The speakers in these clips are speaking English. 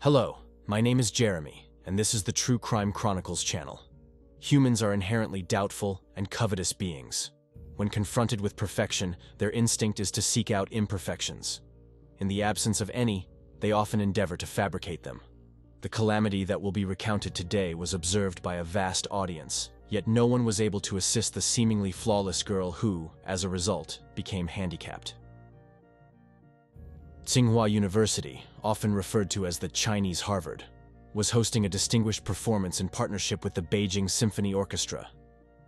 Hello, my name is Jeremy, and this is the True Crime Chronicles channel. Humans are inherently doubtful and covetous beings. When confronted with perfection, their instinct is to seek out imperfections. In the absence of any, they often endeavor to fabricate them. The calamity that will be recounted today was observed by a vast audience, yet no one was able to assist the seemingly flawless girl who, as a result, became handicapped. Tsinghua University, often referred to as the Chinese Harvard, was hosting a distinguished performance in partnership with the Beijing Symphony Orchestra.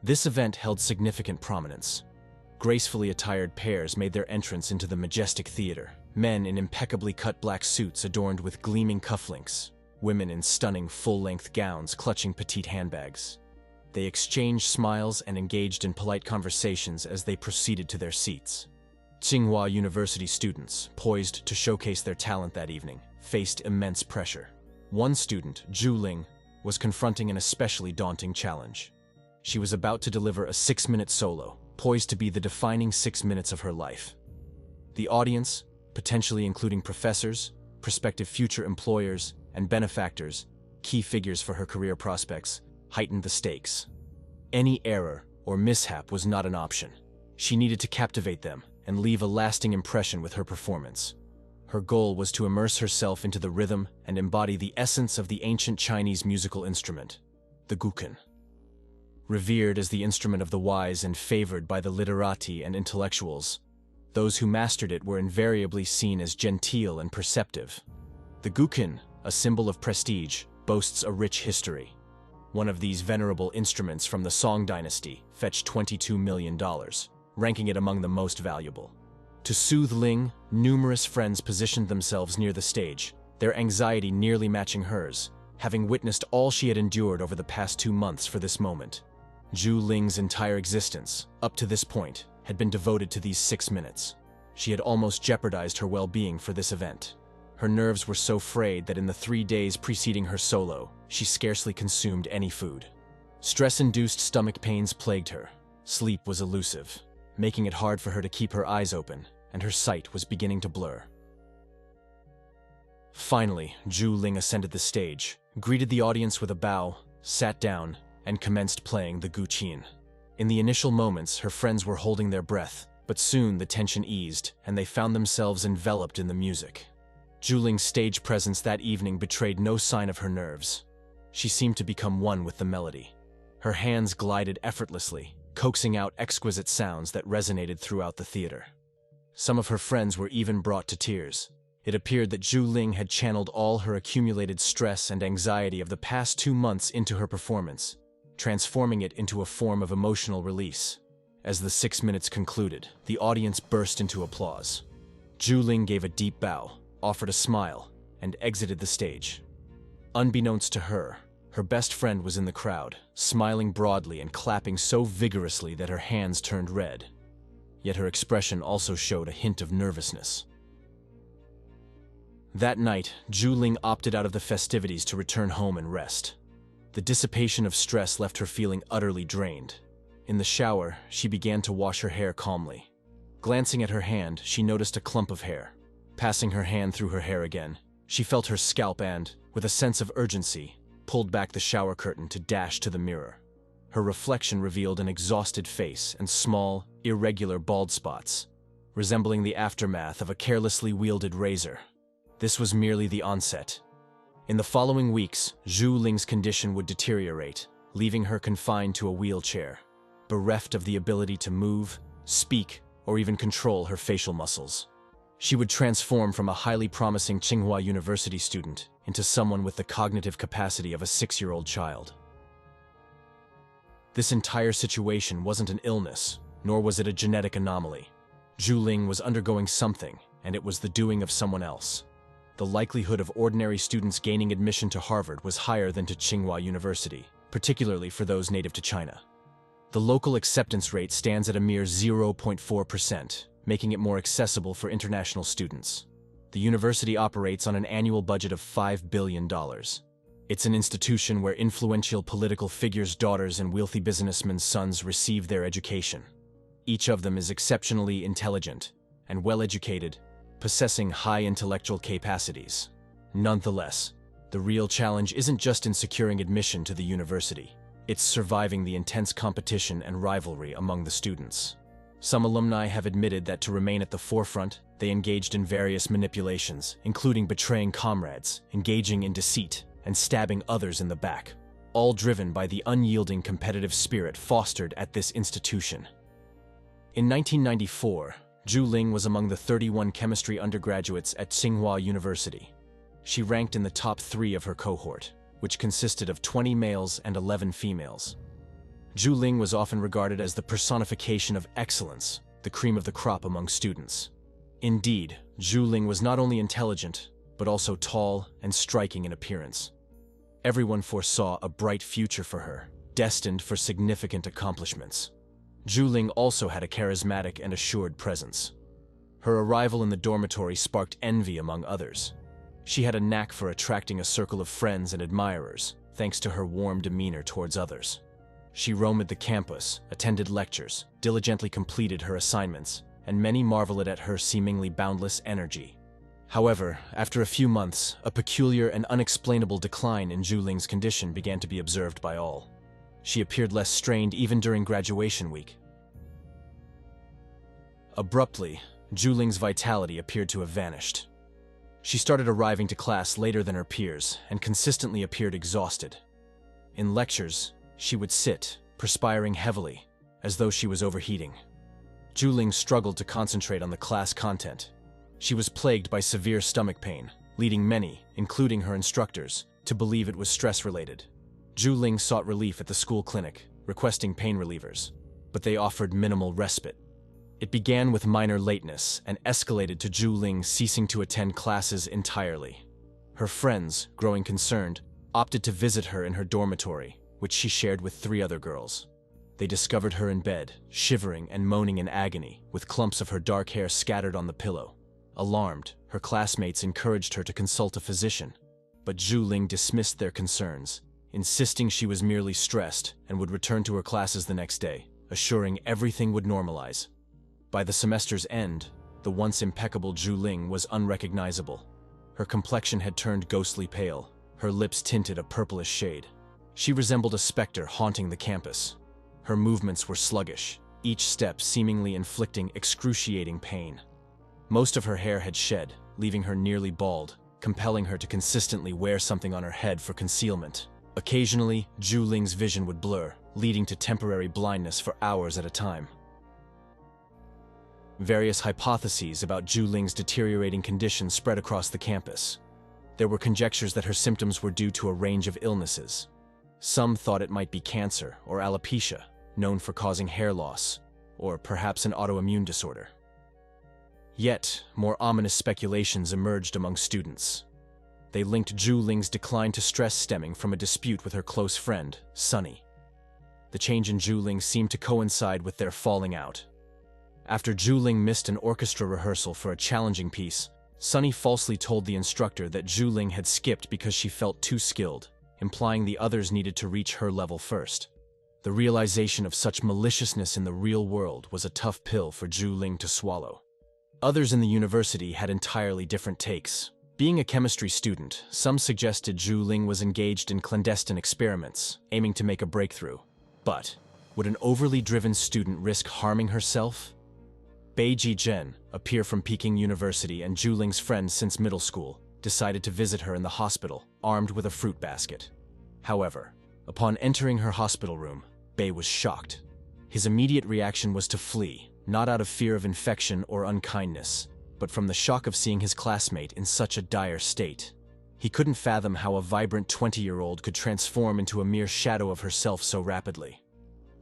This event held significant prominence. Gracefully attired pairs made their entrance into the majestic theater, men in impeccably cut black suits adorned with gleaming cufflinks, women in stunning full-length gowns clutching petite handbags. They exchanged smiles and engaged in polite conversations as they proceeded to their seats. Tsinghua University students, poised to showcase their talent that evening, faced immense pressure. One student, Zhu Ling, was confronting an especially daunting challenge. She was about to deliver a 6-minute solo, poised to be the defining 6 minutes of her life. The audience, potentially including professors, prospective future employers, and benefactors, key figures for her career prospects, heightened the stakes. Any error or mishap was not an option. She needed to captivate them and leave a lasting impression with her performance. Her goal was to immerse herself into the rhythm and embody the essence of the ancient Chinese musical instrument, the guqin. Revered as the instrument of the wise and favored by the literati and intellectuals, those who mastered it were invariably seen as genteel and perceptive. The guqin, a symbol of prestige, boasts a rich history. One of these venerable instruments from the Song dynasty fetched $22 million, ranking it among the most valuable. To soothe Ling, numerous friends positioned themselves near the stage, their anxiety nearly matching hers, having witnessed all she had endured over the past 2 months for this moment. Zhu Ling's entire existence, up to this point, had been devoted to these 6 minutes. She had almost jeopardized her well-being for this event. Her nerves were so frayed that in the 3 days preceding her solo, she scarcely consumed any food. Stress-induced stomach pains plagued her. Sleep was elusive, making it hard for her to keep her eyes open, and her sight was beginning to blur. Finally, Zhu Ling ascended the stage, greeted the audience with a bow, sat down, and commenced playing the guqin. In the initial moments, her friends were holding their breath, but soon the tension eased, and they found themselves enveloped in the music. Zhu Ling's stage presence that evening betrayed no sign of her nerves. She seemed to become one with the melody. Her hands glided effortlessly, coaxing out exquisite sounds that resonated throughout the theater. Some of her friends were even brought to tears. It appeared that Zhu Ling had channeled all her accumulated stress and anxiety of the past 2 months into her performance, transforming it into a form of emotional release. As the 6 minutes concluded, the audience burst into applause. Zhu Ling gave a deep bow, offered a smile, and exited the stage. Unbeknownst to her, her best friend was in the crowd, smiling broadly and clapping so vigorously that her hands turned red. Yet her expression also showed a hint of nervousness. That night, Zhu Ling opted out of the festivities to return home and rest. The dissipation of stress left her feeling utterly drained. In the shower, she began to wash her hair calmly. Glancing at her hand, she noticed a clump of hair. Passing her hand through her hair again, she felt her scalp and, with a sense of urgency, pulled back the shower curtain to dash to the mirror. Her reflection revealed an exhausted face and small, irregular bald spots, resembling the aftermath of a carelessly wielded razor. This was merely the onset. In the following weeks, Zhu Ling's condition would deteriorate, leaving her confined to a wheelchair, bereft of the ability to move, speak, or even control her facial muscles. She would transform from a highly promising Tsinghua University student into someone with the cognitive capacity of a 6-year-old child. This entire situation wasn't an illness, nor was it a genetic anomaly. Zhu Ling was undergoing something, and it was the doing of someone else. The likelihood of ordinary students gaining admission to Harvard was higher than to Tsinghua University, particularly for those native to China. The local acceptance rate stands at a mere 0.4%, making it more accessible for international students. The university operates on an annual budget of $5 billion. It's an institution where influential political figures' daughters and wealthy businessmen's sons receive their education. Each of them is exceptionally intelligent and well-educated, possessing high intellectual capacities. Nonetheless, The real challenge isn't just in securing admission to the university. It's surviving the intense competition and rivalry among the students. Some alumni have admitted that to remain at the forefront, they engaged in various manipulations, including betraying comrades, engaging in deceit, and stabbing others in the back, all driven by the unyielding competitive spirit fostered at this institution. In 1994, Zhu Ling was among the 31 chemistry undergraduates at Tsinghua University. She ranked in the top 3 of her cohort, which consisted of 20 males and 11 females. Zhu Ling was often regarded as the personification of excellence, the cream of the crop among students. Indeed, Zhu Ling was not only intelligent, but also tall and striking in appearance. Everyone foresaw a bright future for her, destined for significant accomplishments. Zhu Ling also had a charismatic and assured presence. Her arrival in the dormitory sparked envy among others. She had a knack for attracting a circle of friends and admirers, thanks to her warm demeanor towards others. She roamed the campus, attended lectures, diligently completed her assignments, and many marveled at her seemingly boundless energy. However, after a few months, a peculiar and unexplainable decline in Zhu Ling's condition began to be observed by all. She appeared less strained even during graduation week. Abruptly, Zhu Ling's vitality appeared to have vanished. She started arriving to class later than her peers and consistently appeared exhausted. In lectures, she would sit, perspiring heavily, as though she was overheating. Zhu Ling struggled to concentrate on the class content. She was plagued by severe stomach pain, leading many, including her instructors, to believe it was stress-related. Zhu Ling sought relief at the school clinic, requesting pain relievers, but they offered minimal respite. It began with minor lateness and escalated to Zhu Ling ceasing to attend classes entirely. Her friends, growing concerned, opted to visit her in her dormitory, which she shared with 3 other girls. They discovered her in bed, shivering and moaning in agony, with clumps of her dark hair scattered on the pillow. Alarmed, her classmates encouraged her to consult a physician, but Zhu Ling dismissed their concerns, insisting she was merely stressed and would return to her classes the next day, assuring everything would normalize. By the semester's end, the once impeccable Zhu Ling was unrecognizable. Her complexion had turned ghostly pale, her lips tinted a purplish shade. She resembled a specter haunting the campus. Her movements were sluggish, each step seemingly inflicting excruciating pain. Most of her hair had shed, leaving her nearly bald, compelling her to consistently wear something on her head for concealment. Occasionally, Zhu Ling's vision would blur, leading to temporary blindness for hours at a time. Various hypotheses about Zhu Ling's deteriorating condition spread across the campus. There were conjectures that her symptoms were due to a range of illnesses. Some thought it might be cancer or alopecia, known for causing hair loss, or perhaps an autoimmune disorder. Yet, more ominous speculations emerged among students. They linked Zhu Ling's decline to stress stemming from a dispute with her close friend, Sunny. The change in Zhu Ling seemed to coincide with their falling out. After Zhu Ling missed an orchestra rehearsal for a challenging piece, Sunny falsely told the instructor that Zhu Ling had skipped because she felt too skilled, implying the others needed to reach her level first. The realization of such maliciousness in the real world was a tough pill for Zhu Ling to swallow. Others in the university had entirely different takes. Being a chemistry student, some suggested Zhu Ling was engaged in clandestine experiments, aiming to make a breakthrough. But would an overly driven student risk harming herself? Bai Jizhen, a peer from Peking University and Zhu Ling's friend since middle school, decided to visit her in the hospital, armed with a fruit basket. However, upon entering her hospital room, Bai was shocked. His immediate reaction was to flee, not out of fear of infection or unkindness, but from the shock of seeing his classmate in such a dire state. He couldn't fathom how a vibrant 20-year-old could transform into a mere shadow of herself so rapidly.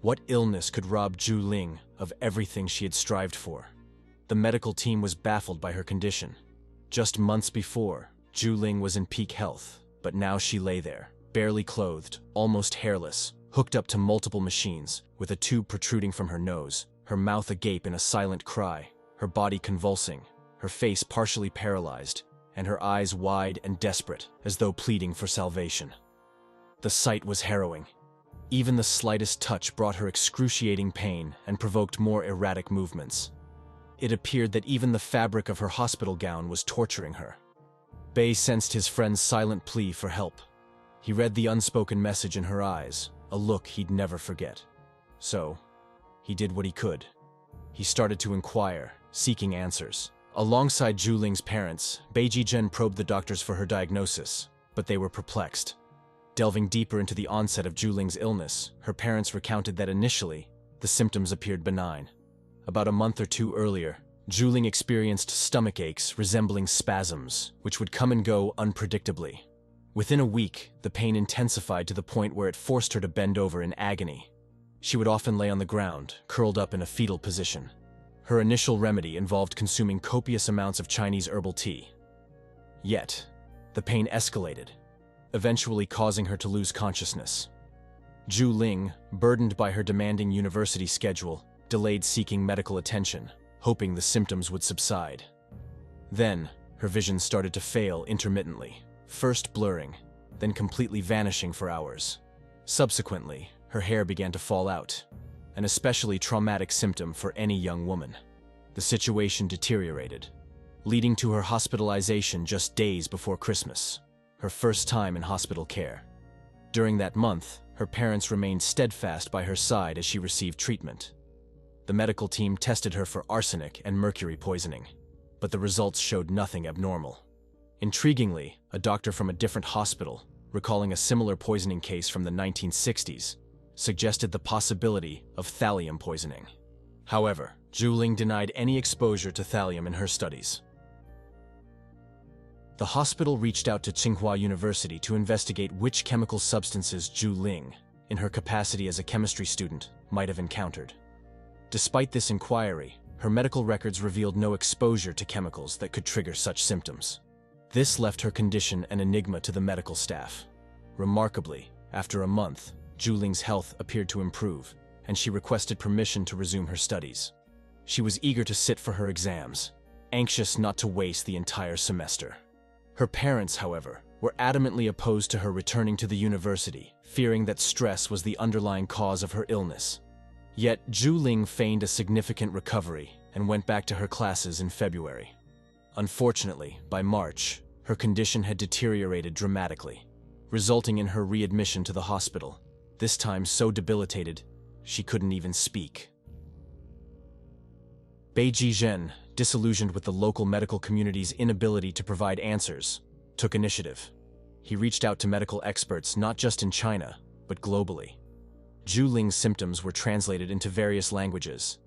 What illness could rob Zhu Ling of everything she had strived for? The medical team was baffled by her condition. Just months before, Zhu Ling was in peak health, but now she lay there, barely clothed, almost hairless, hooked up to multiple machines, with a tube protruding from her nose, her mouth agape in a silent cry, her body convulsing, her face partially paralyzed, and her eyes wide and desperate, as though pleading for salvation. The sight was harrowing. Even the slightest touch brought her excruciating pain and provoked more erratic movements. It appeared that even the fabric of her hospital gown was torturing her. Bei sensed his friend's silent plea for help. He read the unspoken message in her eyes, a look he'd never forget. So, he did what he could. He started to inquire, seeking answers. Alongside Zhu Ling's parents, Bei Jizhen probed the doctors for her diagnosis, but they were perplexed. Delving deeper into the onset of Zhu Ling's illness, her parents recounted that initially, the symptoms appeared benign. About a month or two earlier, Zhu Ling experienced stomach aches resembling spasms, which would come and go unpredictably. Within a week, the pain intensified to the point where it forced her to bend over in agony. She would often lay on the ground, curled up in a fetal position. Her initial remedy involved consuming copious amounts of Chinese herbal tea. Yet, the pain escalated, eventually causing her to lose consciousness. Zhu Ling, burdened by her demanding university schedule, delayed seeking medical attention, hoping the symptoms would subside. Then, her vision started to fail intermittently, first blurring, then completely vanishing for hours. Subsequently, her hair began to fall out, an especially traumatic symptom for any young woman. The situation deteriorated, leading to her hospitalization just days before Christmas, her first time in hospital care. During that month, her parents remained steadfast by her side as she received treatment. The medical team tested her for arsenic and mercury poisoning, but the results showed nothing abnormal. Intriguingly, a doctor from a different hospital, recalling a similar poisoning case from the 1960s, suggested the possibility of thallium poisoning. However, Zhu Ling denied any exposure to thallium in her studies. The hospital reached out to Tsinghua University to investigate which chemical substances Zhu Ling, in her capacity as a chemistry student, might have encountered. Despite this inquiry, her medical records revealed no exposure to chemicals that could trigger such symptoms. This left her condition an enigma to the medical staff. Remarkably, after a month, Zhu Ling's health appeared to improve, and she requested permission to resume her studies. She was eager to sit for her exams, anxious not to waste the entire semester. Her parents, however, were adamantly opposed to her returning to the university, fearing that stress was the underlying cause of her illness. Yet, Zhu Ling feigned a significant recovery and went back to her classes in February. Unfortunately, by March, her condition had deteriorated dramatically, resulting in her readmission to the hospital, this time so debilitated, she couldn't even speak. Bei Jizhen, disillusioned with the local medical community's inability to provide answers, took initiative. He reached out to medical experts not just in China, but globally. Zhu Ling's symptoms were translated into various languages,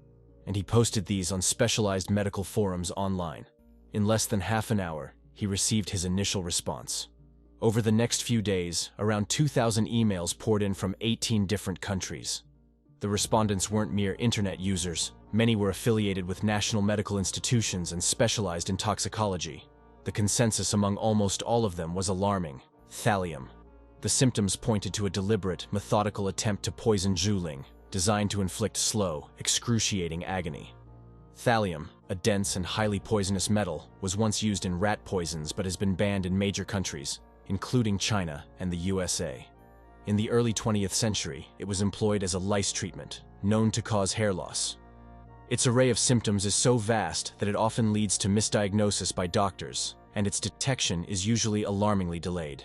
and he posted these on specialized medical forums online. In less than half an hour, he received his initial response. Over the next few days, around 2,000 emails poured in from 18 different countries. The respondents weren't mere internet users. Many were affiliated with national medical institutions and specialized in toxicology. The consensus among almost all of them was alarming: thallium. The symptoms pointed to a deliberate, methodical attempt to poison Zhu Ling, designed to inflict slow, excruciating agony. Thallium, a dense and highly poisonous metal, was once used in rat poisons but has been banned in major countries, including China and the USA. In the early 20th century, it was employed as a lice treatment, known to cause hair loss. Its array of symptoms is so vast that it often leads to misdiagnosis by doctors, and its detection is usually alarmingly delayed.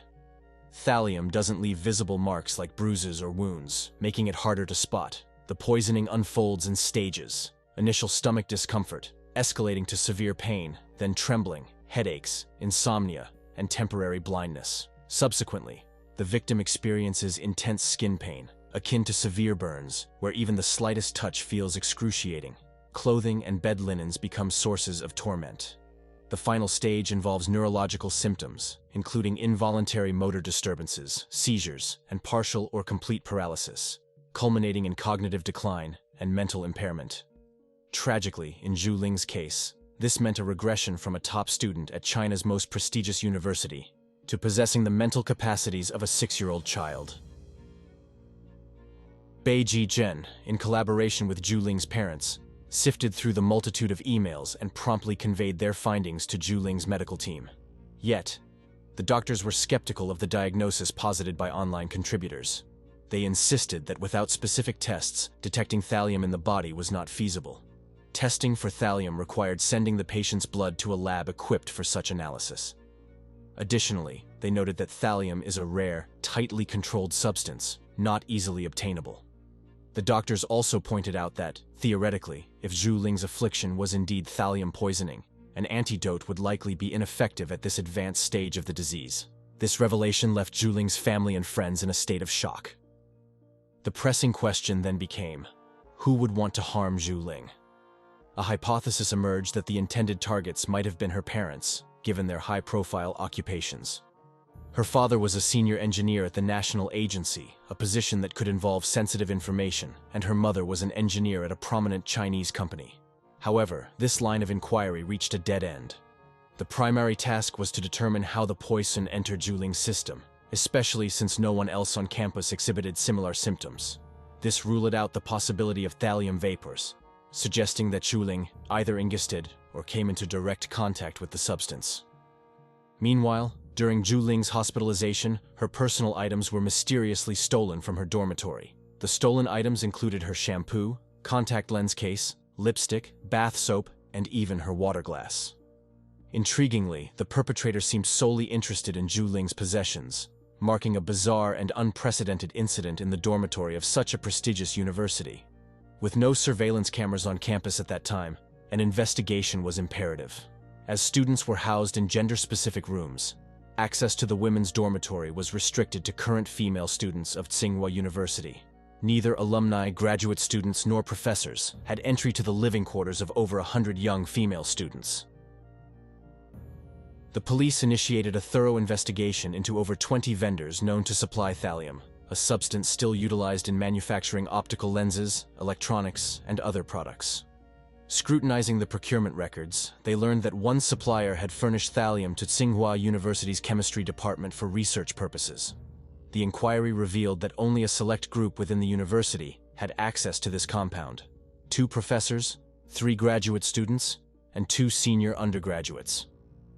Thallium doesn't leave visible marks like bruises or wounds, making it harder to spot. The poisoning unfolds in stages: initial stomach discomfort, escalating to severe pain, then trembling, headaches, insomnia, and temporary blindness. Subsequently, the victim experiences intense skin pain, akin to severe burns, where even the slightest touch feels excruciating. Clothing and bed linens become sources of torment. The final stage involves neurological symptoms, including involuntary motor disturbances, seizures, and partial or complete paralysis, culminating in cognitive decline and mental impairment. Tragically, in Zhu Ling's case, this meant a regression from a top student at China's most prestigious university to possessing the mental capacities of a 6-year-old child. Bei Jizhen, in collaboration with Zhu Ling's parents, sifted through the multitude of emails and promptly conveyed their findings to Zhu Ling's medical team. Yet, the doctors were skeptical of the diagnosis posited by online contributors. They insisted that without specific tests, detecting thallium in the body was not feasible. Testing for thallium required sending the patient's blood to a lab equipped for such analysis. Additionally, they noted that thallium is a rare, tightly controlled substance, not easily obtainable. The doctors also pointed out that, theoretically, if Zhu Ling's affliction was indeed thallium poisoning, an antidote would likely be ineffective at this advanced stage of the disease. This revelation left Zhu Ling's family and friends in a state of shock. The pressing question then became, who would want to harm Zhu Ling? A hypothesis emerged that the intended targets might have been her parents, given their high-profile occupations. Her father was a senior engineer at the National Agency, a position that could involve sensitive information, and her mother was an engineer at a prominent Chinese company. However, this line of inquiry reached a dead end. The primary task was to determine how the poison entered Zhu Ling's system, especially since no one else on campus exhibited similar symptoms. This ruled out the possibility of thallium vapors, suggesting that Zhu Ling either ingested or came into direct contact with the substance. Meanwhile, during Zhu Ling's hospitalization, her personal items were mysteriously stolen from her dormitory. The stolen items included her shampoo, contact lens case, lipstick, bath soap, and even her water glass. Intriguingly, the perpetrator seemed solely interested in Zhu Ling's possessions, marking a bizarre and unprecedented incident in the dormitory of such a prestigious university. With no surveillance cameras on campus at that time, an investigation was imperative. As students were housed in gender-specific rooms, access to the women's dormitory was restricted to current female students of Tsinghua University. Neither alumni, graduate students, nor professors had entry to the living quarters of over 100 young female students. The police initiated a thorough investigation into over 20 vendors known to supply thallium, a substance still utilized in manufacturing optical lenses, electronics, and other products. Scrutinizing the procurement records, they learned that one supplier had furnished thallium to Tsinghua University's chemistry department for research purposes. The inquiry revealed that only a select group within the university had access to this compound: 2 professors, 3 graduate students, and 2 senior undergraduates.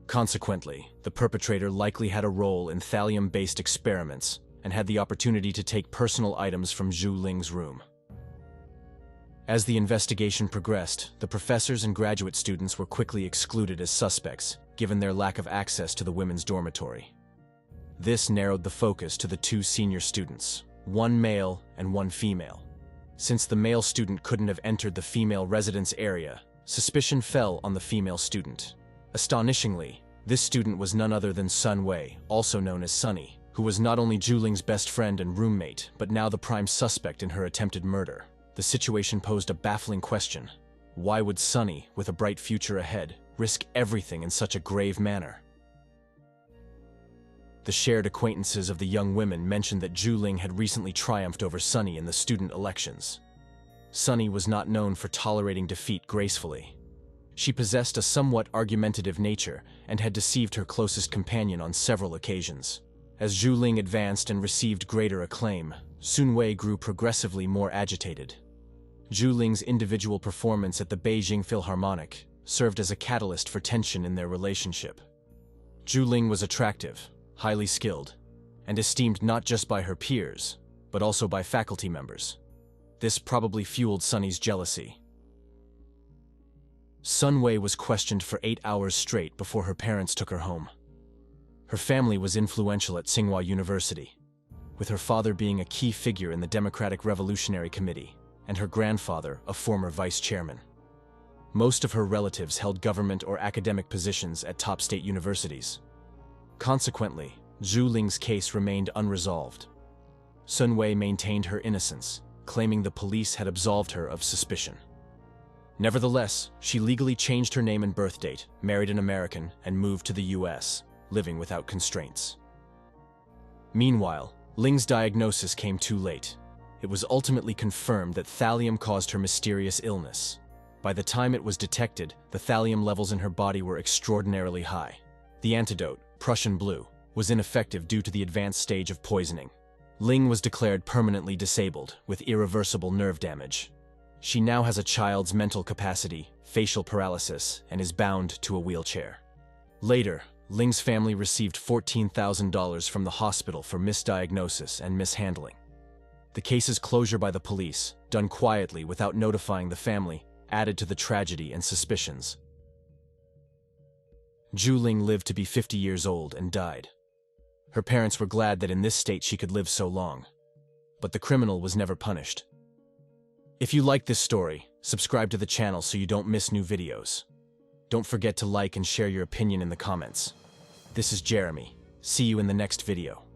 Consequently, the perpetrator likely had a role in thallium-based experiments and had the opportunity to take personal items from Zhu Ling's room. As the investigation progressed, the professors and graduate students were quickly excluded as suspects, given their lack of access to the women's dormitory. This narrowed the focus to the 2 senior students, 1 male and 1 female. Since the male student couldn't have entered the female residence area, suspicion fell on the female student. Astonishingly, this student was none other than Sun Wei, also known as Sunny, who was not only Zhu Ling's best friend and roommate, but now the prime suspect in her attempted murder. The situation posed a baffling question. Why would Sunny, with a bright future ahead, risk everything in such a grave manner? The shared acquaintances of the young women mentioned that Zhu Ling had recently triumphed over Sunny in the student elections. Sunny was not known for tolerating defeat gracefully. She possessed a somewhat argumentative nature and had deceived her closest companion on several occasions. As Zhu Ling advanced and received greater acclaim, Sun Wei grew progressively more agitated. Zhu Ling's individual performance at the Beijing Philharmonic served as a catalyst for tension in their relationship. Zhu Ling was attractive, highly skilled, and esteemed not just by her peers, but also by faculty members. This probably fueled Sunny's jealousy. Sun Wei was questioned for 8 hours straight before her parents took her home. Her family was influential at Tsinghua University, with her father being a key figure in the Democratic Revolutionary Committee, and her grandfather a former vice chairman. Most of her relatives held government or academic positions at top state universities. Consequently, Zhu Ling's case remained unresolved. Sun Wei maintained her innocence, claiming the police had absolved her of suspicion. Nevertheless, she legally changed her name and birth date, married an American, and moved to the US, living without constraints. Meanwhile, Ling's diagnosis came too late. It was ultimately confirmed that thallium caused her mysterious illness. By the time it was detected, the thallium levels in her body were extraordinarily high. The antidote, Prussian blue, was ineffective due to the advanced stage of poisoning. Ling was declared permanently disabled, with irreversible nerve damage. She now has a child's mental capacity, facial paralysis, and is bound to a wheelchair. Later, Ling's family received $14,000 from the hospital for misdiagnosis and mishandling. The case's closure by the police, done quietly without notifying the family, added to the tragedy and suspicions. Zhu Ling lived to be 50 years old and died. Her parents were glad that in this state she could live so long. But the criminal was never punished. If you like this story, subscribe to the channel so you don't miss new videos. Don't forget to like and share your opinion in the comments. This is Jeremy. See you in the next video.